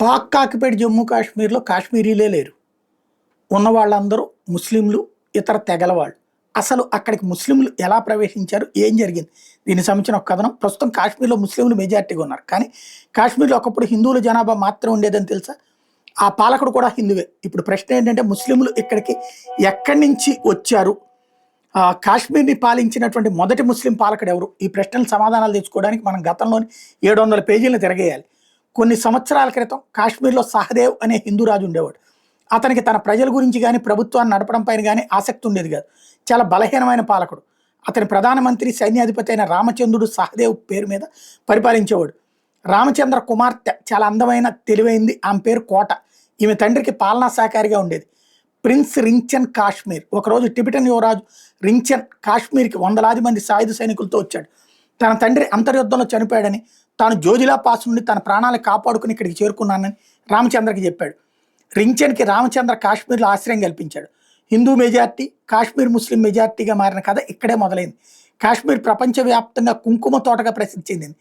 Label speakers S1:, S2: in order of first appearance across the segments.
S1: Pak occupied Jammu కాశ్మీర్లో కాశ్మీరీలే లేరు. ఉన్న వాళ్ళందరూ ముస్లింలు, ఇతర తెగల వాళ్ళు. అసలు అక్కడికి ముస్లింలు ఎలా ప్రవేశించారు? ఏం జరిగింది? దీనికి సంబంధించిన ఒక కథనం. ప్రస్తుతం కాశ్మీర్లో ముస్లింలు మెజార్టీగా ఉన్నారు. కానీ కాశ్మీర్లో ఒకప్పుడు హిందువుల జనాభా మాత్రం ఉండేదని తెలుసా? ఆ పాలకుడు కూడా హిందువే. ఇప్పుడు ప్రశ్న ఏంటంటే ముస్లింలు ఇక్కడికి ఎక్కడి నుంచి వచ్చారు? కాశ్మీర్ని పాలించినటువంటి మొదటి ముస్లిం పాలకుడు ఎవరు? ఈ ప్రశ్నలు సమాధానాలు తెచ్చుకోవడానికి మనం గతంలోని 700 పేజీలను తిరగేయాలి. కొన్ని సంవత్సరాల క్రితం కాశ్మీర్లో సహదేవ్ అనే హిందూ రాజు ఉండేవాడు. అతనికి తన ప్రజల గురించి కానీ ప్రభుత్వాన్ని నడపడం పైన కానీ ఆసక్తి ఉండేది కాదు. చాలా బలహీనమైన పాలకుడు. అతని ప్రధానమంత్రి సైన్యాధిపతి అయిన రామచంద్రుడు సహదేవ్ పేరు మీద పరిపాలించేవాడు. రామచంద్ర కుమార్తె చాలా అందమైన తెలివైంది. ఆమె పేరు కోట. ఈమె తండ్రికి పాలనా సహకారిగా ఉండేది. ప్రిన్స్ రించన్ కాశ్మీర్. ఒకరోజు టిబెటన్ యువరాజు రించన్ కాశ్మీర్కి వందలాది మంది సాయుధ సైనికులతో వచ్చాడు. తన తండ్రి అంతర్యుద్ధంలో చనిపోయాడని, తాను జోజిలా పాస్ నుండి తన ప్రాణాలు కాపాడుకుని ఇక్కడికి చేరుకున్నానని రామచంద్రకి చెప్పాడు. రించన్కి రామచంద్ర కాశ్మీర్లో ఆశ్రయం కల్పించాడు. హిందూ మెజార్టీ, కాశ్మీర్ ముస్లిం మెజార్టీగా మారిన కథ ఇక్కడే మొదలైంది. కాశ్మీర్ ప్రపంచవ్యాప్తంగా కుంకుమ తోటగా ప్రసిద్ధి చెందింది.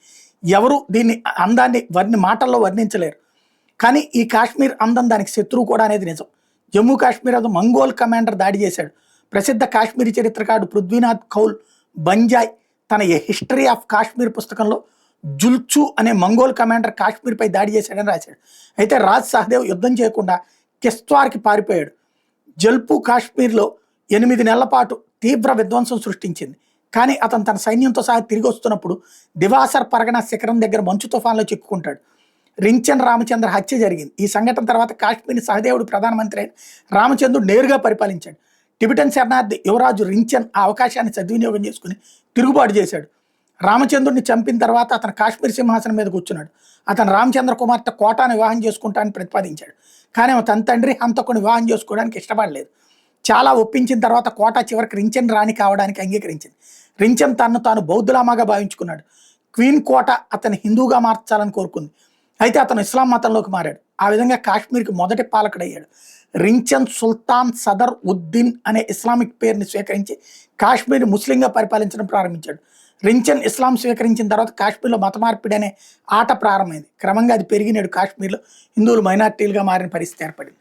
S1: ఎవరు దీన్ని అందాన్ని మాటల్లో వర్ణించలేరు. కానీ ఈ కాశ్మీర్ అందం దానికి శత్రువు కూడా అనేది నిజం. జమ్మూ కాశ్మీర్ అది మంగోల్ కమాండర్ దాడి చేశాడు. ప్రసిద్ధ కాశ్మీరీ చరిత్రకారుడు పృథ్వీనాథ్ కౌల్ బంజాయ్ తన ఏ హిస్టరీ ఆఫ్ కాశ్మీర్ పుస్తకంలో జుల్చు అనే మంగోల్ కమాండర్ కాశ్మీర్పై దాడి చేశాడని రాశాడు. అయితే రాజ్ సహదేవ్ యుద్ధం చేయకుండా కిస్త్వార్కి పారిపోయాడు. జల్పు కాశ్మీర్లో 8 నెలల పాటు తీవ్ర విధ్వంసం సృష్టించింది. కానీ అతను తన సైన్యంతో సహా తిరిగి వస్తున్నప్పుడు దివాసర్ పరగణ శిఖరం దగ్గర మంచు తుఫాన్లో చిక్కుకుంటాడు. రించన్ రామచంద్ర హత్య జరిగింది. ఈ సంఘటన తర్వాత కాశ్మీర్ని సహదేవుడు ప్రధానమంత్రి అయిన రామచంద్రుడు నేరుగా పరిపాలించాడు. టిబెటన్ శరణార్థి యువరాజు రించన్ ఆ అవకాశాన్ని సద్వినియోగం చేసుకుని తిరుగుబాటు చేశాడు. రామచంద్రుడిని చంపిన తర్వాత అతను కాశ్మీర్ సింహాసనం మీద కూర్చున్నాడు. అతను రామచంద్ర కుమార్తె కోటాను వివాహం చేసుకుంటానని ప్రతిపాదించాడు. కానీ తన తండ్రి హంతకుని వివాహం చేసుకోవడానికి ఇష్టపడలేదు. చాలా ఒప్పించిన తర్వాత కోట చివరికి రించన్ రాణి కావడానికి అంగీకరించింది. రించన్ తనను తాను బౌద్ధలామాగా భావించుకున్నాడు. క్వీన్ కోట అతను హిందూగా మార్చాలని కోరుకుంది. అయితే అతను ఇస్లాం మతంలోకి మారాడు. ఆ విధంగా కాశ్మీర్కి మొదటి పాలకుడయ్యాడు. రించన్ సుల్తాన్ సదర్ ఉద్దీన్ అనే ఇస్లామిక్ పేరుని స్వీకరించి కాశ్మీర్ ముస్లింగా పరిపాలించడం ప్రారంభించాడు. రించన్ ఇస్లాం స్వీకరించిన తర్వాత కాశ్మీర్లో మత మార్పిడి అనే ఆట ప్రారంభమైంది. క్రమంగా అది పెరిగినాడు. కాశ్మీర్లో హిందువులు మైనార్టీలుగా మారిన పరిస్థితి ఏర్పడింది.